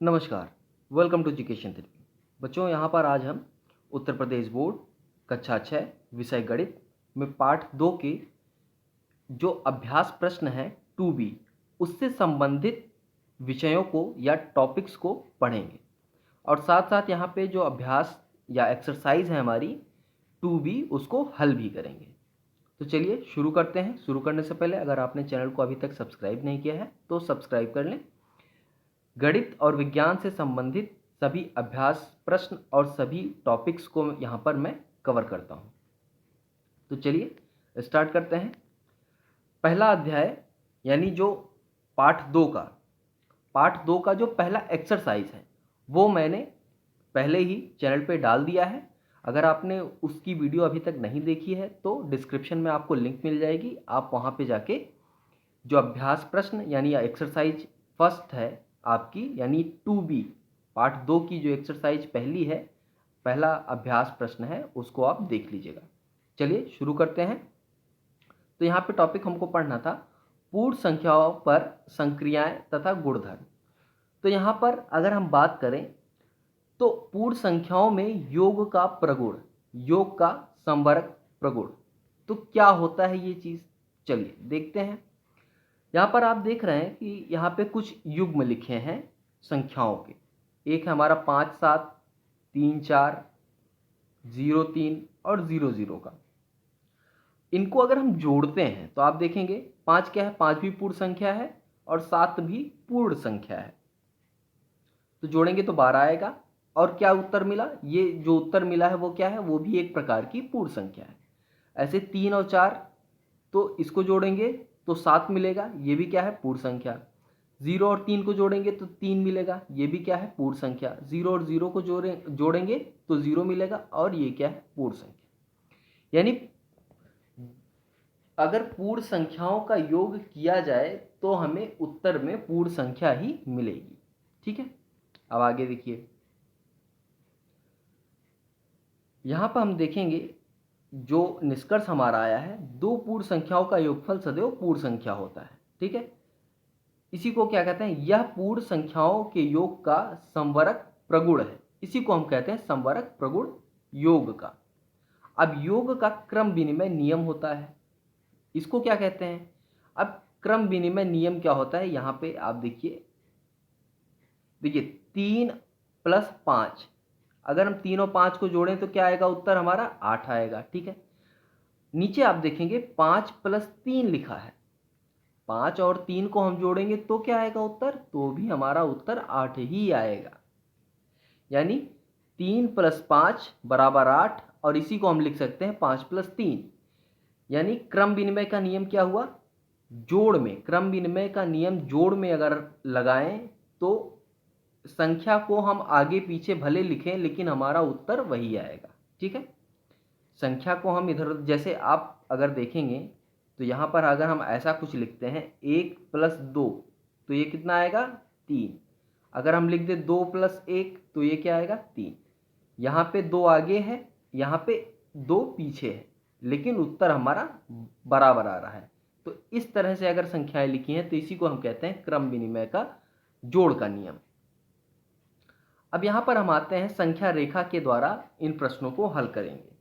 नमस्कार, welcome to education therapy. बच्चों, यहाँ पर आज हम उत्तर प्रदेश बोर्ड कक्षा 6 विषय गणित में पाठ 2 के जो अभ्यास प्रश्न है 2B उससे संबंधित विषयों को या टॉपिक्स को पढ़ेंगे और साथ साथ यहाँ पे जो अभ्यास या एक्सरसाइज है हमारी 2B उसको हल भी करेंगे। तो चलिए शुरू करते हैं। शुरू करने से पहले अगर आपने चैनल को अभी तक सब्सक्राइब नहीं किया है तो सब्सक्राइब कर लें। गणित और विज्ञान से संबंधित सभी अभ्यास प्रश्न और सभी टॉपिक्स को यहाँ पर मैं कवर करता हूँ। तो चलिए स्टार्ट करते हैं। पहला अध्याय यानी जो पाठ 2 का जो पहला एक्सरसाइज है वो मैंने पहले ही चैनल पे डाल दिया है। अगर आपने उसकी वीडियो अभी तक नहीं देखी है तो डिस्क्रिप्शन में आपको लिंक मिल जाएगी। आप वहाँ पे जाके जो अभ्यास प्रश्न यानी एक्सरसाइज फर्स्ट है आपकी यानी 2B पार्ट 2 की जो एक्सरसाइज पहली है, पहला अभ्यास प्रश्न है, उसको आप देख लीजिएगा। चलिए शुरू करते हैं। तो यहाँ पे टॉपिक हमको पढ़ना था पूर्ण संख्याओं पर संक्रियाएं तथा गुणधर्म। तो यहाँ पर अगर हम बात करें तो पूर्ण संख्याओं में योग का प्रगुण, योग का संवरक प्रगुण, तो क्या होता है ये चीज़, चलिए देखते हैं। यहाँ पर आप देख रहे हैं कि यहाँ पे कुछ युग्म लिखे हैं संख्याओं के। एक है हमारा 5 7 3 4 0 3 और 0 0 का। इनको अगर हम जोड़ते हैं तो आप देखेंगे 5 क्या है, 5 भी पूर्ण संख्या है और 7 भी पूर्ण संख्या है। तो जोड़ेंगे तो 12 आएगा। और क्या उत्तर मिला, ये जो उत्तर मिला है वो क्या है, वो भी एक प्रकार की पूर्ण संख्या है। ऐसे 3 और 4 तो इसको जोड़ेंगे तो 7 मिलेगा, ये भी क्या है, पूर्ण संख्या। 0 और 3 को जोड़ेंगे तो 3 मिलेगा, ये भी क्या है, पूर्ण संख्या। 0 और 0 को जोड़ेंगे तो 0 मिलेगा और ये क्या है, पूर्ण संख्या। यानी अगर पूर्ण संख्याओं का योग किया जाए तो हमें उत्तर में पूर्ण संख्या ही मिलेगी। ठीक है, अब आगे देखिए। यहाँ पर हम देखेंगे जो निष्कर्ष हमारा आया है, दो पूर्ण संख्याओं का योगफल सदैव पूर्ण संख्या होता है। ठीक है, इसी को क्या कहते हैं, यह पूर्ण संख्याओं के योग का संवरक प्रगुण है। इसी को हम कहते हैं संवरक प्रगुण योग का। अब योग का क्रम विनिमय नियम होता है, इसको क्या कहते हैं। अब क्रम विनिमय नियम क्या होता है, यहाँ पे आप देखिए 3 + 5, अगर हम 3 और 5 को जोड़ें तो क्या आएगा, उत्तर हमारा 8 आएगा। ठीक है, नीचे आप देखेंगे 5 + 3 लिखा है, 5 और 3 को हम जोड़ेंगे तो क्या आएगा उत्तर, तो भी हमारा उत्तर 8 ही आएगा। यानी 3 + 5 = 8 और इसी को हम लिख सकते हैं 5 + 3। यानी क्रम विनिमय का नियम क्या हुआ, जोड़ में, क्रम विनिमय का नियम जोड़ में अगर लगाएं तो संख्या को हम आगे पीछे भले लिखें लेकिन हमारा उत्तर वही आएगा। ठीक है, संख्या को हम इधर, जैसे आप अगर देखेंगे तो यहाँ पर अगर हम ऐसा कुछ लिखते हैं 1 + 2 तो ये कितना आएगा, 3। अगर हम लिख दें 2 + 1 तो ये क्या आएगा, 3। यहाँ पे 2 आगे है, यहाँ पे 2 पीछे है, लेकिन उत्तर हमारा बराबर आ रहा है। तो इस तरह से अगर संख्याएं लिखी हैं तो इसी को हम कहते हैं क्रम विनिमय का जोड़ का नियम। अब यहाँ पर हम आते हैं संख्या रेखा के द्वारा इन प्रश्नों को हल करेंगे।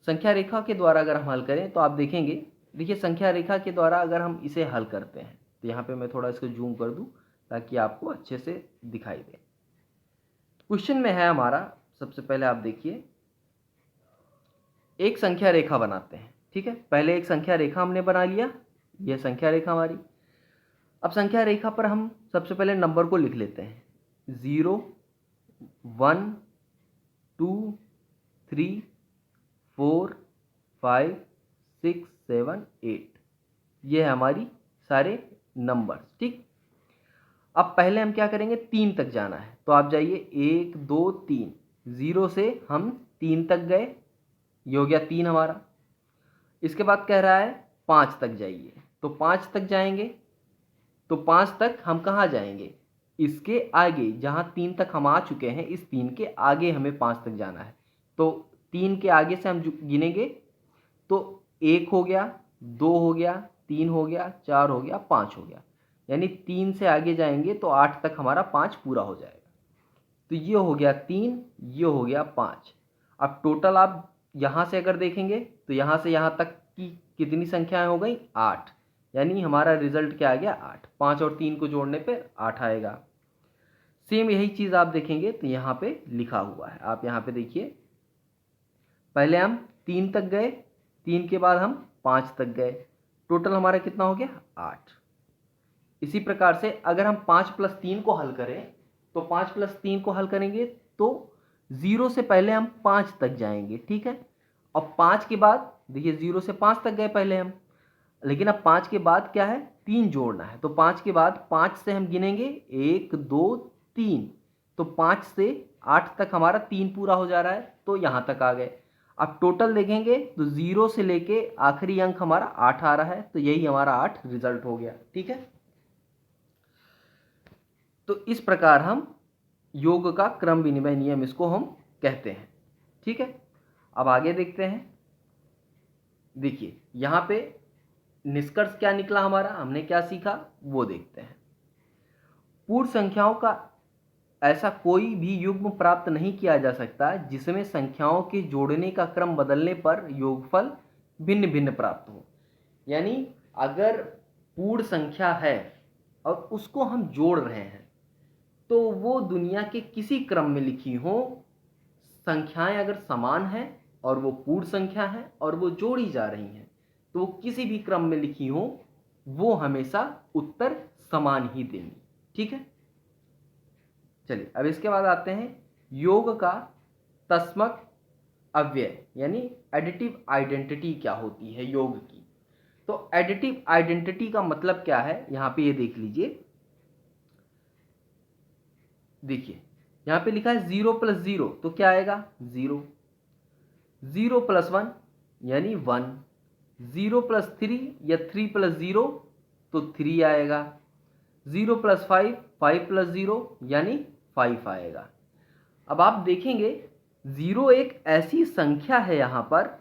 संख्या रेखा के द्वारा अगर हम हल करें तो आप देखेंगे, देखिए संख्या रेखा के द्वारा अगर हम इसे हल करते हैं तो यहाँ पे मैं थोड़ा इसको जूम कर दूं ताकि आपको अच्छे से दिखाई दे। क्वेश्चन में है हमारा, सबसे पहले आप देखिए एक संख्या रेखा बनाते हैं। ठीक है, पहले एक संख्या रेखा हमने बना लिया, यह संख्या रेखा हमारी। अब संख्या रेखा पर हम सबसे पहले नंबर को लिख लेते हैं, 0 1 2 3 4 5 6 7 8, ये है हमारी सारे नंबर। ठीक, अब पहले हम क्या करेंगे, 3 तक जाना है तो आप जाइए 1 2 3, 0 से हम 3 तक गए, ये हो गया 3 हमारा। इसके बाद कह रहा है 5 तक जाइए, तो 5 तक जाएंगे, तो 5 तक हम कहाँ जाएंगे, इसके आगे, जहाँ 3 तक हम आ चुके हैं इस 3 के आगे हमें 5 तक जाना है। तो 3 के आगे से हम गिनेंगे तो 1 हो गया, 2 हो गया, 3 हो गया, 4 हो गया, 5 हो गया। यानी 3 से आगे जाएंगे तो 8 तक हमारा 5 पूरा हो जाएगा। तो ये हो गया 3, ये हो गया 5। अब टोटल आप यहाँ से अगर देखेंगे तो यहाँ से यहाँ तक की कितनी संख्याएं हो गई? 8। यानी हमारा रिजल्ट क्या आ गया? 8। 5 और 3 को जोड़ने पे 8 आएगा। सेम यही चीज़ आप देखेंगे तो यहाँ पे लिखा हुआ है, आप यहाँ पे देखिए, पहले हम 3 तक गए, 3 के बाद हम 5 तक गए, टोटल हमारा कितना हो गया? 8। इसी प्रकार से अगर हम 5 + 3 को हल करें तो 5 + 3 को हल करेंगे तो 0 से पहले हम 5 तक जाएंगे, ठीक है। अब 5 के बाद देखिए 0 से 5 तक गए पहले हम, लेकिन अब 5 के बाद क्या है? 3 जोड़ना है। तो 5 के बाद 5 से हम गिनेंगे 1 2 3, तो 5 से 8 तक हमारा 3 पूरा हो जा रहा है, तो यहाँ तक आ गए। अब टोटल देखेंगे तो 0 से लेके आखिरी अंक हमारा 8 आ रहा है, तो यही हमारा 8 रिजल्ट हो गया, ठीक है। तो इस प्रकार हम योग का क्रम विनिमय नियम इसको हम कहते हैं, ठीक है। अब आगे देखते हैं। देखिए यहाँ पे निष्कर्ष क्या निकला हमारा, हमने क्या सीखा वो देखते हैं। पूर्ण संख्याओं का ऐसा कोई भी युग्म प्राप्त नहीं किया जा सकता जिसमें संख्याओं के जोड़ने का क्रम बदलने पर योगफल भिन्न भिन्न प्राप्त हो। यानी अगर पूर्ण संख्या है और उसको हम जोड़ रहे हैं तो वो दुनिया के किसी क्रम में लिखी हो, संख्याएं अगर समान हैं और वो पूर्ण संख्या है और वो जोड़ी जा रही हैं, तो वो किसी भी क्रम में लिखी हो वो हमेशा उत्तर समान ही देंगी, ठीक है। चलिए अब इसके बाद आते हैं योग का तस्मक अव्यय यानी एडिटिव आइडेंटिटी क्या होती है योग की। तो एडिटिव आइडेंटिटी का मतलब क्या है, यहाँ पे ये देख लीजिए। देखिए यहाँ पे लिखा है 0 + 0, तो क्या आएगा? 0। 0 + 1 यानी 1। 0 + 3 या 3 + 0 तो 3 आएगा। 0 + 5, 5 + 0 यानी 5 आएगा। अब आप देखेंगे 0 एक ऐसी संख्या है यहाँ पर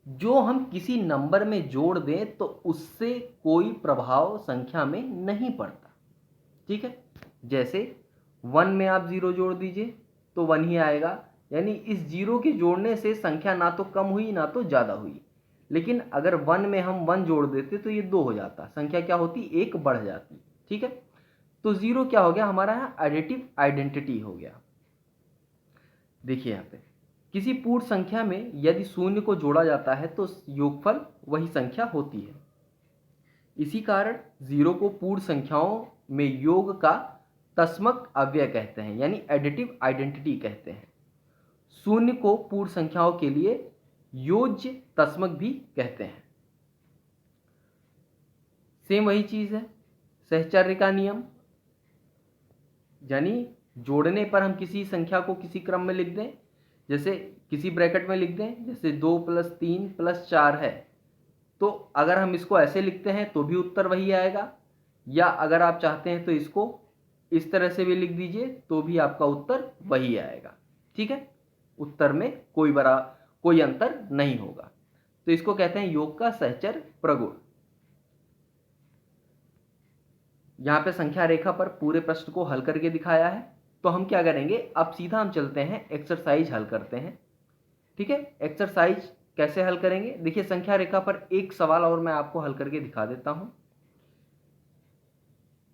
जो हम किसी नंबर में जोड़ दें तो उससे कोई प्रभाव संख्या में नहीं पड़ता, ठीक है। जैसे 1 में आप 0 जोड़ दीजिए तो 1 ही आएगा, यानी इस 0 के जोड़ने से संख्या ना तो कम हुई ना तो ज़्यादा हुई। लेकिन अगर 1 में हम 1 जोड़ देते तो ये 2 हो जाता, संख्या क्या होती? 1 बढ़ जाती, ठीक है। तो 0 क्या हो गया हमारा? यहाँ एडिटिव आइडेंटिटी हो गया। देखिए यहाँ पे किसी पूर्ण संख्या में यदि 0 को जोड़ा जाता है तो योगफल वही संख्या होती है। इसी कारण 0 को पूर्ण संख्याओं में योग का तस्मक अव्यय कहते हैं, यानी एडिटिव आइडेंटिटी कहते हैं। 0 को पूर्ण संख्याओं के लिए योज्य तस्मक भी कहते हैं। सेम वही चीज है सहचर्य का नियम, यानी जोड़ने पर हम किसी संख्या को किसी क्रम में लिख दें, जैसे किसी ब्रैकेट में लिख दें, जैसे 2 + 3 + 4 है, तो अगर हम इसको ऐसे लिखते हैं तो भी उत्तर वही आएगा, या अगर आप चाहते हैं तो इसको इस तरह से भी लिख दीजिए तो भी आपका उत्तर वही आएगा, ठीक है। उत्तर में कोई अंतर नहीं होगा। तो इसको कहते हैं योग का सहचर प्रगुण। यहाँ पे संख्या रेखा पर पूरे प्रश्न को हल करके दिखाया है। तो हम क्या करेंगे, अब सीधा हम चलते हैं एक्सरसाइज हल करते हैं, ठीक है। एक्सरसाइज कैसे हल करेंगे, देखिए संख्या रेखा पर एक सवाल और मैं आपको हल करके दिखा देता हूं।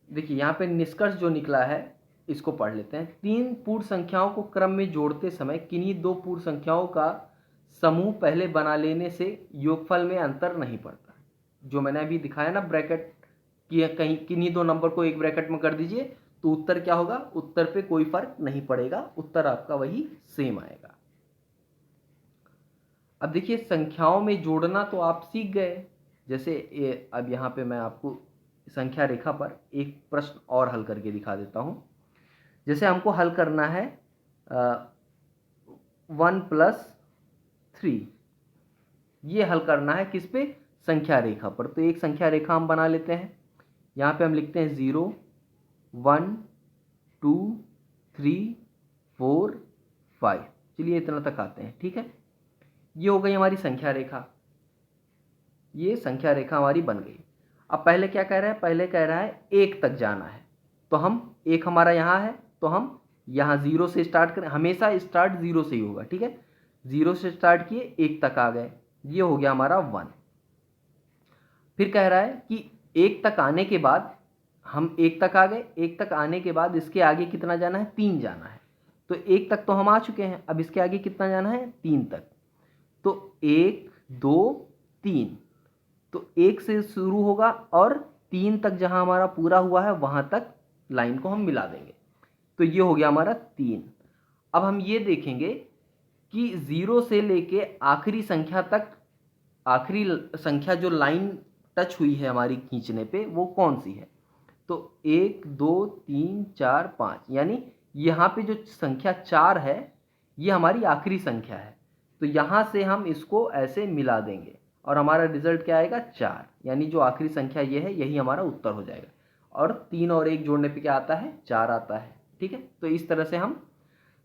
देखिए यहाँ पे निष्कर्ष जो निकला है इसको पढ़ लेते हैं। 3 पूर्ण संख्याओं को क्रम में जोड़ते समय किन्हीं 2 पूर्ण संख्याओं का समूह पहले बना लेने से योगफल में अंतर नहीं पड़ता। जो मैंने अभी दिखाया ना ब्रैकेट कि कहीं किन्हीं 2 नंबर को एक ब्रैकेट में कर दीजिए तो उत्तर क्या होगा, उत्तर पे कोई फर्क नहीं पड़ेगा, उत्तर आपका वही सेम आएगा। अब देखिए संख्याओं में जोड़ना तो आप सीख गए, जैसे अब यहाँ पे मैं आपको संख्या रेखा पर एक प्रश्न और हल करके दिखा देता हूँ। जैसे हमको हल करना है 1 + 3, ये हल करना है किस पे? संख्या रेखा पर। तो एक संख्या रेखा हम बना लेते हैं, यहाँ पे हम लिखते हैं 0 1 2 3 4 5, चलिए इतना तक आते हैं, ठीक है। ये हो गई हमारी संख्या रेखा, ये संख्या रेखा हमारी बन गई। अब पहले क्या कह रहा है, पहले कह रहा है 1 तक जाना है, तो हम 1 हमारा यहाँ है तो हम यहाँ 0 से स्टार्ट करें, हमेशा स्टार्ट 0 से ही होगा, ठीक है। 0 से स्टार्ट किए 1 तक आ गए, ये हो गया हमारा 1। फिर कह रहा है कि 1 तक आने के बाद, हम 1 तक आ गए, 1 तक आने के बाद इसके आगे कितना जाना है, 3 जाना है। तो 1 तक तो हम आ चुके हैं, अब इसके आगे कितना जाना है, 3 तक। तो 1 2 3, तो 1 से शुरू होगा और 3 तक जहां हमारा पूरा हुआ है वहां तक लाइन को हम मिला देंगे। तो ये हो गया हमारा 3। अब हम ये देखेंगे कि 0 से लेके आखिरी संख्या तक, आखिरी संख्या जो लाइन टच हुई है हमारी खींचने पे, वो कौन सी है। तो 1 2 3 4 5, यानी यहाँ पे जो संख्या 4 है ये हमारी आखिरी संख्या है। तो यहाँ से हम इसको ऐसे मिला देंगे और हमारा रिजल्ट क्या आएगा, 4। यानी जो आखिरी संख्या ये है, यही हमारा उत्तर हो जाएगा। और 3 और 1 जोड़ने पे क्या आता है, 4 आता है, ठीक है। तो इस तरह से हम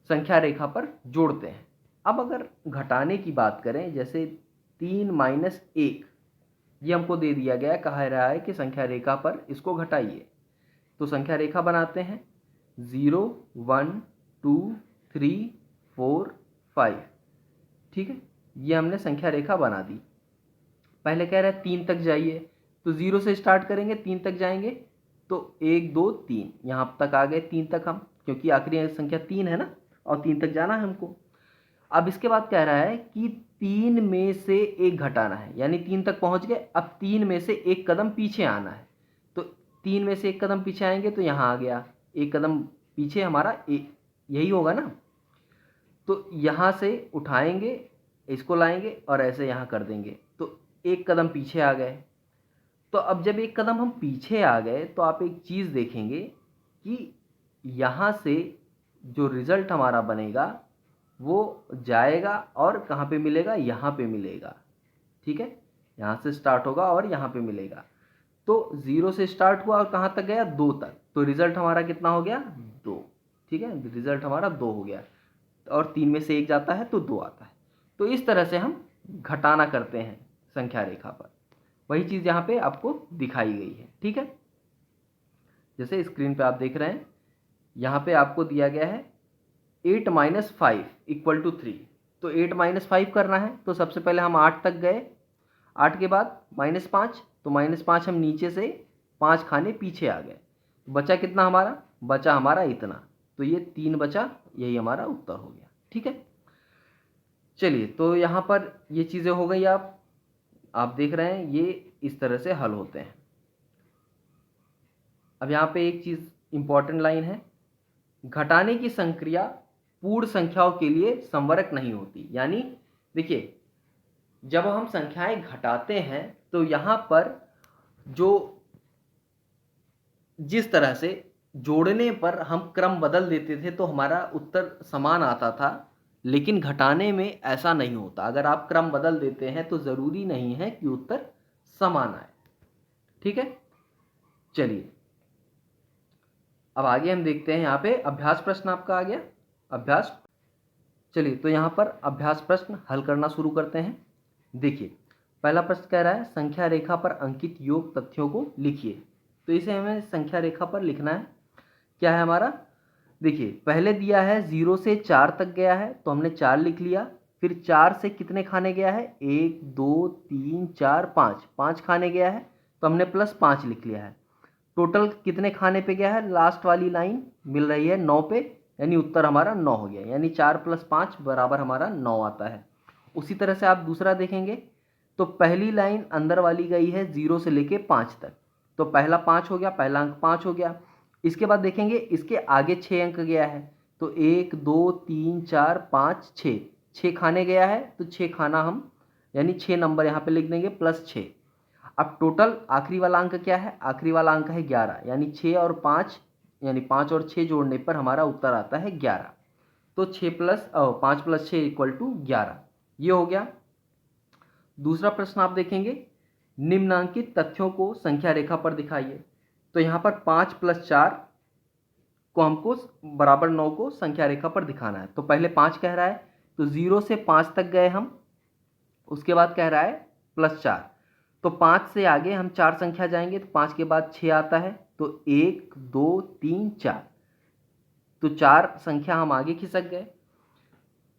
संख्या रेखा पर जोड़ते हैं। अब अगर घटाने की बात करें, जैसे 3 माइनस 1, ये हमको दे दिया गया, कहा रहा है कि संख्या रेखा पर इसको घटाइए। तो संख्या रेखा बनाते हैं, 0 1 2 3 4 5, ठीक है। ये हमने संख्या रेखा बना दी। पहले कह रहा है 3 तक जाइए, तो 0 से स्टार्ट करेंगे, 3 तक जाएंगे, तो 1 2 3, यहाँ तक आ गए 3 तक हम, क्योंकि आखिरी संख्या 3 है ना, और 3 तक जाना है हमको। अब इसके बाद कह रहा है कि 3 में से 1 घटाना है, यानी 3 तक पहुंच गए, अब 3 में से 1 कदम पीछे आना है। तो 3 में से 1 कदम पीछे आएंगे तो यहाँ आ गया 1 कदम पीछे हमारा, यही होगा ना। तो यहाँ से उठाएंगे, इसको लाएंगे और ऐसे यहाँ कर देंगे, तो 1 कदम पीछे आ गए। तो अब जब 1 कदम हम पीछे आ गए तो आप एक चीज़ देखेंगे कि यहाँ से जो रिज़ल्ट हमारा बनेगा वो जाएगा और कहाँ पे मिलेगा, यहाँ पे मिलेगा, ठीक है। यहाँ से स्टार्ट होगा और यहाँ पे मिलेगा। तो 0 से स्टार्ट हुआ और कहाँ तक गया, 2 तक। तो रिज़ल्ट हमारा कितना हो गया, 2, ठीक है। रिज़ल्ट हमारा 2 हो गया, और 3 में से 1 जाता है तो 2 आता है। तो इस तरह से हम घटाना करते हैं संख्या रेखा पर। वही चीज़ यहाँ पे आपको दिखाई गई है, ठीक है। जैसे स्क्रीन पे आप देख रहे हैं, यहाँ पे आपको दिया गया है 8 माइनस 5 इक्वल टू 3। तो 8 माइनस 5 करना है, तो सबसे पहले हम 8 तक गए, 8 के बाद -5, तो -5 हम नीचे से 5 खाने पीछे आ गए। तो बचा कितना हमारा, बचा हमारा इतना, तो ये 3 बचा, यही हमारा उत्तर हो गया, ठीक है। चलिए, तो यहाँ पर ये चीज़ें हो गई। आप देख रहे हैं ये इस तरह से हल होते हैं। अब यहाँ पे एक चीज़ इंपॉर्टेंट लाइन है, घटाने की संक्रिया पूर्ण संख्याओं के लिए संवरक नहीं होती। यानी देखिए, जब हम संख्याएं घटाते हैं तो यहाँ पर जो जिस तरह से जोड़ने पर हम क्रम बदल देते थे तो हमारा उत्तर समान आता था, लेकिन घटाने में ऐसा नहीं होता। अगर आप क्रम बदल देते हैं तो ज़रूरी नहीं है कि उत्तर समान आए, ठीक है। चलिए, अब आगे हम देखते हैं। यहाँ पे अभ्यास प्रश्न आपका आ गया, अभ्यास। चलिए, तो यहाँ पर अभ्यास प्रश्न हल करना शुरू करते हैं। देखिए, पहला प्रश्न कह रहा है संख्या रेखा पर अंकित योग तथ्यों को लिखिए। तो इसे हमें संख्या रेखा पर लिखना है। क्या है हमारा, देखिए पहले दिया है 0 से 4 तक गया है, तो हमने 4 लिख लिया। फिर 4 से कितने खाने गया है, 1 2 3 4 5, 5 खाने गया है, तो हमने +5 लिख लिया है। टोटल कितने खाने पे गया है, लास्ट वाली लाइन मिल रही है 9 पे, यानी उत्तर हमारा 9 हो गया। यानी 4 + 5 बराबर हमारा 9 आता है। उसी तरह से आप दूसरा देखेंगे तो पहली लाइन अंदर वाली गई है 0 से लेके 5 तक, तो पहला 5 हो गया, पहला अंक 5 हो गया। इसके बाद देखेंगे इसके आगे 6 अंक गया है, तो 1 2 3 4 5 6, 6 खाने गया है, तो 6 खाना हम यानी 6 नंबर यहाँ पे लिख देंगे +6। अब टोटल आखिरी वाला अंक क्या है, आखिरी वाला अंक है 11, यानी 6 और 5, यानी 5 और 6 जोड़ने पर हमारा उत्तर आता है 11। तो 5 + 6 = 11, ये हो गया। दूसरा प्रश्न आप देखेंगे, निम्नांकित तथ्यों को संख्या रेखा पर दिखाइए। तो यहाँ पर 5 + 4 को हमको बराबर 9 को संख्या रेखा पर दिखाना है। तो पहले 5 कह रहा है, तो 0 से 5 तक गए हम, उसके बाद कह रहा है +4, तो 5 से आगे हम 4 संख्या जाएंगे, तो 5 के बाद 6 आता है, तो 1 2 3 4, तो 4 संख्या हम आगे खिसक गए।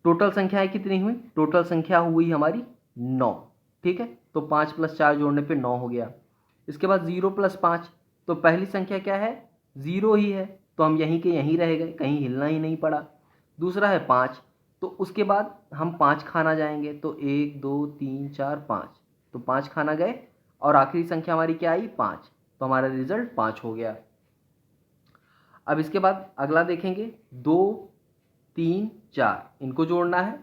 टोटल संख्याएं कितनी हुई? टोटल संख्या हुई हमारी 9। ठीक है, तो 5 + 4 जोड़ने पे 9 हो गया। इसके बाद 0 + 5, तो पहली संख्या क्या है? 0 ही है, तो हम यहीं के यहीं रह गए, कहीं हिलना ही नहीं पड़ा। दूसरा है 5, तो उसके बाद हम 5 खाना जाएंगे, तो 1 2 3 4 5, तो 5 खाना गए और आखिरी संख्या हमारी क्या आई? 5, तो हमारा रिजल्ट 5 हो गया। अब इसके बाद अगला देखेंगे, 2 3 4, इनको जोड़ना है।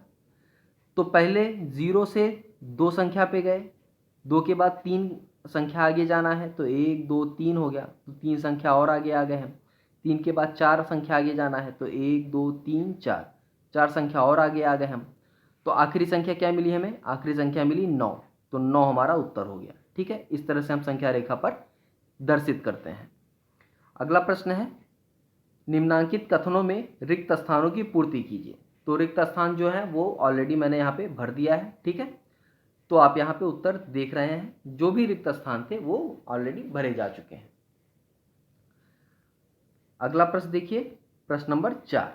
तो पहले 0 से 2 संख्या पे गए, 2 के बाद 3 संख्या आगे जाना है, तो 1 2 3 हो गया, तो 3 संख्या और आगे आ गए हम। 3 के बाद 4 संख्या आगे जाना है, तो 1 2 3 4, 4 संख्या और आगे आ गए हम। तो आखिरी संख्या क्या मिली हमें? आखिरी संख्या मिली 9, तो 9 हमारा उत्तर हो गया। ठीक है, इस तरह से हम संख्या रेखा पर दर्शित करते हैं। अगला प्रश्न है, निम्नांकित कथनों में रिक्त स्थानों की पूर्ति कीजिए। तो रिक्त स्थान जो है वो ऑलरेडी मैंने यहाँ पे भर दिया है। ठीक है, तो आप यहाँ पे उत्तर देख रहे हैं, जो भी रिक्त स्थान थे वो ऑलरेडी भरे जा चुके हैं। अगला प्रश्न देखिए, प्रश्न नंबर 4,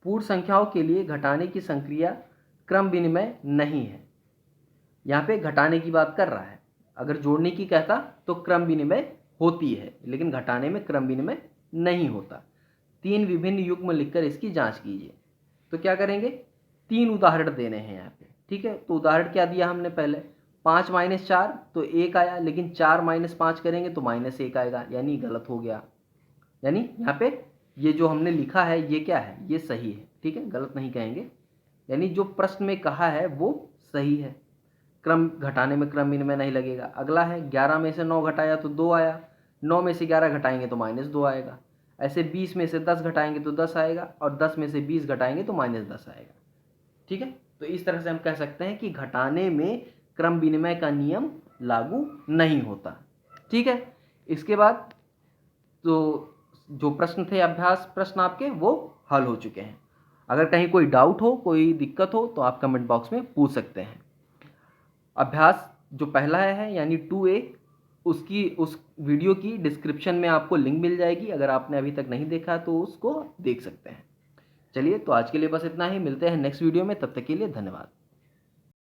पूर्ण संख्याओं के लिए घटाने की संक्रिया क्रम विनिमय नहीं है। यहाँ पे घटाने की बात कर रहा है, अगर जोड़ने की कहता तो क्रम विनिमय होती है, लेकिन घटाने में क्रम विनिमय नहीं होता। 3 विभिन्न युग्म लिखकर इसकी जांच कीजिए। तो क्या करेंगे? 3 उदाहरण देने हैं यहाँ पे। ठीक है, तो उदाहरण क्या दिया हमने पहले? 5 - 4 तो 1 आया, लेकिन 4 - 5 करेंगे तो -1 आएगा, यानी गलत हो गया। यानी यहाँ पे ये जो हमने लिखा है ये क्या है? ये सही है। ठीक है, गलत नहीं कहेंगे, यानी जो प्रश्न में कहा है वो सही है। क्रम घटाने में क्रम विनिमय नहीं लगेगा। अगला है, 11 में से 9 घटाया तो 2 आया, 9 में से 11 घटाएंगे तो -2 आएगा। ऐसे 20 में से 10 घटाएंगे तो 10 आएगा, और 10 में से 20 घटाएंगे तो -10 आएगा। ठीक है, तो इस तरह से हम कह सकते हैं कि घटाने में क्रम विनिमय का नियम लागू नहीं होता। ठीक है, इसके बाद तो जो प्रश्न थे अभ्यास प्रश्न आपके वो हल हो चुके हैं। अगर कहीं कोई डाउट हो, कोई दिक्कत हो, तो आप कमेंट बॉक्स में पूछ सकते हैं। अभ्यास जो पहला है यानी 2A, उसकी उस वीडियो की डिस्क्रिप्शन में आपको लिंक मिल जाएगी। अगर आपने अभी तक नहीं देखा तो उसको देख सकते हैं। चलिए, तो आज के लिए बस इतना ही। मिलते हैं नेक्स्ट वीडियो में, तब तक के लिए धन्यवाद।